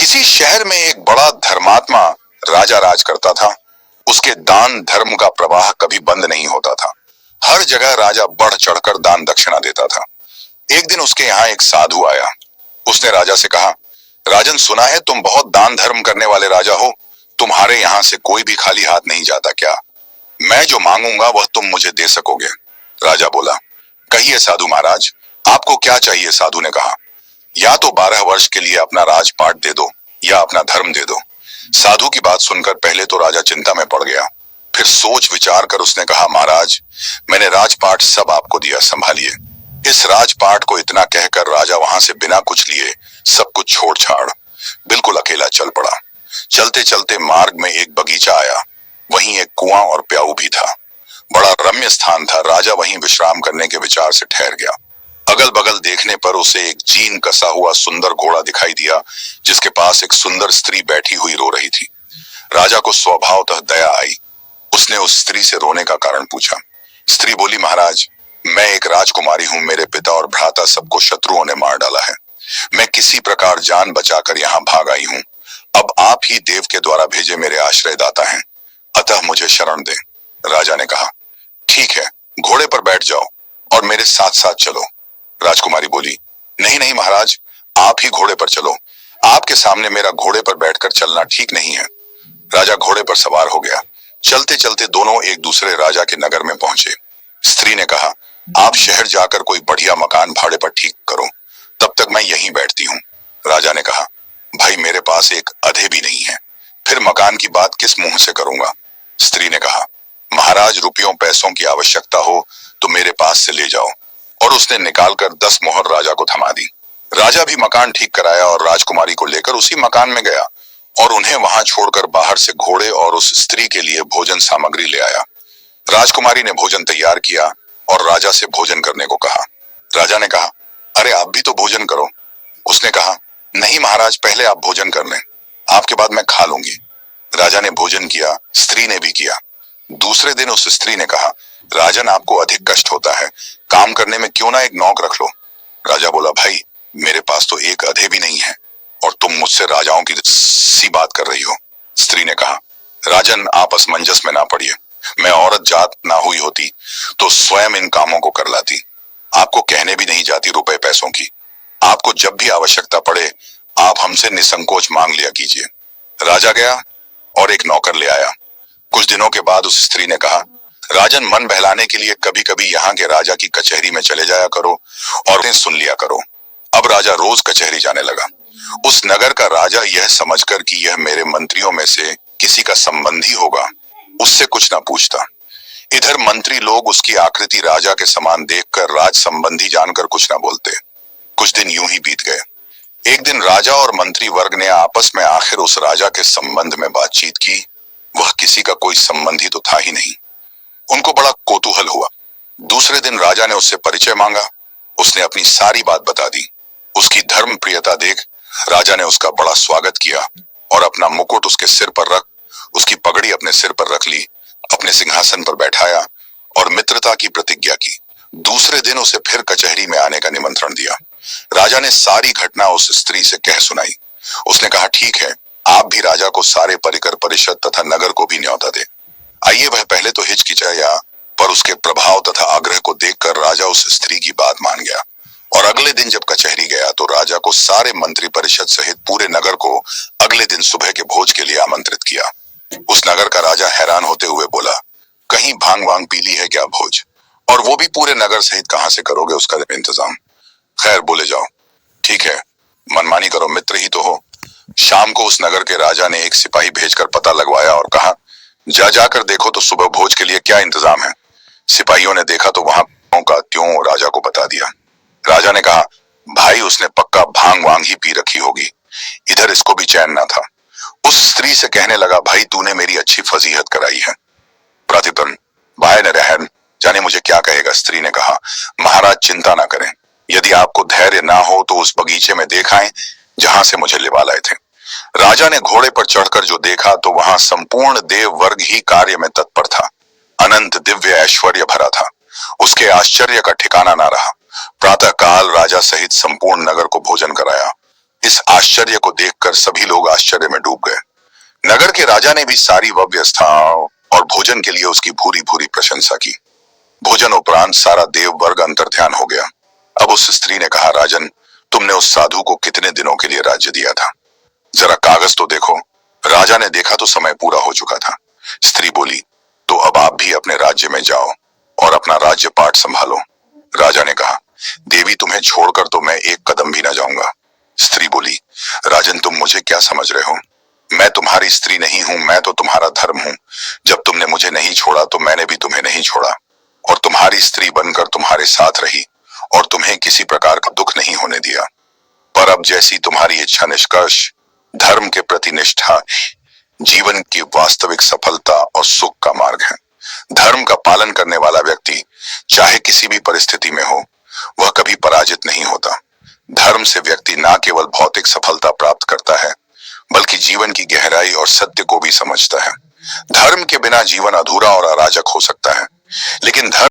किसी शहर में एक बड़ा धर्मात्मा राजा राज करता था। उसके दान धर्म का प्रवाह कभी बंद नहीं होता था। हर जगह राजा बढ़ चढ़कर दान दक्षिणा देता था। एक दिन उसके यहाँ एक साधु आया। उसने राजा से कहा, राजन, सुना है तुम बहुत दान धर्म करने वाले राजा हो। तुम्हारे यहाँ से कोई भी खाली हाथ नहीं जाता क्या? मैं जो मांगूंगा वह तुम मुझे दे सकोगे? राजा बोला, कहिए साधु महाराज, आपको क्या चाहिए? साधु ने कहा, या तो 12 वर्ष के लिए अपना राजपाट दे दो या अपना धर्म दे दो। साधु की बात सुनकर पहले तो राजा चिंता में पड़ गया। फिर सोच विचार कर उसने कहा, महाराज, मैंने राजपाट सब आपको दिया, संभालिए। इस राजपाट को इतना कहकर राजा वहां से बिना कुछ लिए सब कुछ छोड़ छाड़ बिल्कुल अकेला चल पड़ा। चलते चलते मार्ग में एक बगीचा आया। वहीं एक कुआं और प्याऊ भी था। बड़ा रम्य स्थान था। राजा वहीं विश्राम करने के विचार से ठहर गया। अगल बगल देखने पर उसे एक जीन कसा हुआ सुंदर घोड़ा दिखाई दिया, जिसके पास एक सुंदर स्त्री बैठी हुई रो रही थी। राजा को स्वभावतः दया आई। उसने उस स्त्री से रोने का कारण पूछा। स्त्री बोली, महाराज, मैं एक राजकुमारी हूँ। मेरे पिता और भ्राता सबको शत्रुओं ने मार डाला है। मैं किसी प्रकार जान बचाकर यहाँ भाग आई हूँ। अब आप ही देव के द्वारा भेजे मेरे आश्रयदाता हैं, अतः मुझे शरण दें। राजा ने कहा, ठीक है, घोड़े पर बैठ जाओ और मेरे साथ साथ चलो। राजकुमारी बोली, नहीं नहीं महाराज, आप ही घोड़े पर चलो। आपके सामने मेरा घोड़े पर बैठकर चलना ठीक नहीं है। राजा घोड़े पर सवार हो गया। चलते चलते दोनों एक दूसरे राजा के नगर में पहुंचे। स्त्री ने कहा, आप शहर जाकर कोई बढ़िया मकान भाड़े पर ठीक करो, तब तक मैं यहीं बैठती हूँ। राजा ने कहा, भाई, मेरे पास एक अधे भी नहीं है, फिर मकान की बात किस मुंह से करूंगा? स्त्री ने कहा, महाराज, रुपयों पैसों की आवश्यकता हो तो मेरे पास से ले जाओ। और उसने निकालकर 10 मोहर राजा को थमा दी। राजा भी मकान ठीक कराया और राजकुमारी को लेकर उसी मकान में गया और उन्हें वहां छोड़कर बाहर से घोड़े और उस स्त्री के लिए भोजन सामग्री ले आया। राजकुमारी ने भोजन तैयार किया और राजा से भोजन करने को कहा। राजा ने कहा, अरे आप भी तो भोजन करो। उसने कहा, नहीं महाराज, पहले आप भोजन कर लें, आपके बाद मैं खा लूंगी। राजा ने भोजन किया, स्त्री ने भी किया। दूसरे दिन उस स्त्री ने कहा, राजन, आपको अधिक कष्ट होता है, काम करने में क्यों ना एक नौक रख लो। राजा बोला, भाई, मेरे पास तो एक अधे भी नहीं है और तुम मुझसे राजाओं की सी बात कर रही हो। स्त्री ने कहा, राजन, आप असमंजस में ना पड़िए। मैं औरत जात ना हुई होती तो स्वयं इन कामों को कर लाती। आपको कहने भी नहीं जाती रुपए पैसों की। आपको जब भी आवश्यकता पड़े आप हमसे निसंकोच मांग लिया कीजिए। राजा गया और एक नौकर ले आया। कुछ दिनों के बाद उस स्त्री ने कहा, राजन, मन बहलाने के लिए कभी कभी यहाँ के राजा की कचहरी में चले जाया करो और उन्हें सुन लिया करो। अब राजा रोज कचहरी जाने लगा। उस नगर का राजा यह समझकर कि यह मेरे मंत्रियों में से किसी का संबंधी होगा, उससे कुछ ना पूछता। इधर मंत्री लोग उसकी आकृति राजा के समान देखकर राज संबंधी जानकर कुछ ना बोलते। कुछ दिन यूं ही बीत गए। एक दिन राजा और मंत्री वर्ग ने आपस में आखिर उस राजा के संबंध में बातचीत की। वह किसी का कोई संबंधी तो था ही नहीं। उनको बड़ा कौतूहल हुआ। दूसरे दिन राजा ने उससे परिचय मांगा। उसने अपनी सारी बात बता दी। उसकी धर्म प्रियता देख राजा ने उसका बड़ा स्वागत किया और अपना मुकुट उसके सिर पर रख, उसकी पगड़ी अपने सिर पर रख ली, अपने सिंहासन पर बैठाया और मित्रता की प्रतिज्ञा की। दूसरे दिन उसे फिर कचहरी में आने का निमंत्रण दिया। राजा ने सारी घटना उस स्त्री से कह सुनाई। उसने कहा, ठीक है, आप भी राजा को सारे परिकर परिषद तथा नगर को भी न्योता दे। आइए, वह पहले तो हिचकिचाया, पर उसके प्रभाव तथा आग्रह को देखकर राजा उस स्त्री की बात मान गया। और अगले दिन जब कचहरी गया तो राजा को सारे मंत्री परिषद सहित पूरे नगर को अगले दिन सुबह के भोज के लिए आमंत्रित किया। उस नगर का राजा हैरान होते हुए बोला, कहीं भांग वांग पी ली है क्या भोज? और वो भी पूरे नगर सहित कहां से करोगे उसका इंतजाम? खैर, बोले जाओ, ठीक है, मनमानी करो, मित्र ही तो हो। शाम को उस नगर के राजा ने एक सिपाही भेजकर पता लगवाया और कहा, जा जाकर देखो तो सुबह भोज के लिए क्या इंतजाम है। सिपाहियों ने देखा तो वहां का त्यों राजा को बता दिया। राजा ने कहा, भाई, उसने पक्का भांग वांग ही पी रखी होगी। इधर इसको भी चैन ना था। उस स्त्री से कहने लगा, भाई, तूने मेरी अच्छी फजीहत कराई है। प्रतिपन भाई ने रहन जाने मुझे क्या कहेगा। स्त्री ने कहा, महाराज, चिंता ना करें। यदि आपको धैर्य ना हो तो उस बगीचे में देख आए जहां से मुझे लिवा लाए थे। राजा ने घोड़े पर चढ़कर जो देखा तो वहां संपूर्ण देव वर्ग ही कार्य में तत्पर था। अनंत दिव्य ऐश्वर्य भरा था। उसके आश्चर्य का ठिकाना ना रहा। प्रातः काल राजा सहित संपूर्ण नगर को भोजन कराया। इस आश्चर्य को देखकर सभी लोग आश्चर्य में डूब गए। नगर के राजा ने भी सारी व्यवस्थाओं और भोजन के लिए उसकी भूरी भूरी प्रशंसा की। भोजन उपरांत सारा देव वर्ग अंतर्ध्यान हो गया। अब उस स्त्री ने कहा, राजन, तुमने उस साधु को कितने दिनों के लिए राज्य दिया था? जरा कागज तो देखो। राजा ने देखा तो समय पूरा हो चुका था। स्त्री बोली, तो अब आप भी अपने राज्य में जाओ और अपना राज्य पाठ संभालो। राजा ने कहा, देवी, तुम्हें छोड़कर तो मैं एक कदम भी न जाऊंगा। स्त्री बोली, राजन, तुम मुझे क्या समझ रहे हो? मैं तुम्हारी स्त्री नहीं हूं, मैं तो तुम्हारा धर्म हूं। जब तुमने मुझे नहीं छोड़ा तो मैंने भी तुम्हें नहीं छोड़ा और तुम्हारी स्त्री बनकर तुम्हारे साथ रही और तुम्हें किसी प्रकार का दुख नहीं होने दिया। पर अब जैसी तुम्हारी इच्छा, निष्कर्ष धर्म के प्रति निष्ठा जीवन की वास्तविक सफलता और सुख का मार्ग है। धर्म का पालन करने वाला व्यक्ति चाहे किसी भी परिस्थिति में हो, वह कभी पराजित नहीं होता। धर्म से व्यक्ति न केवल भौतिक सफलता प्राप्त करता है, बल्कि जीवन की गहराई और सत्य को भी समझता है। धर्म के बिना जीवन अधूरा और अराजक हो सकता है, लेकिन धर्म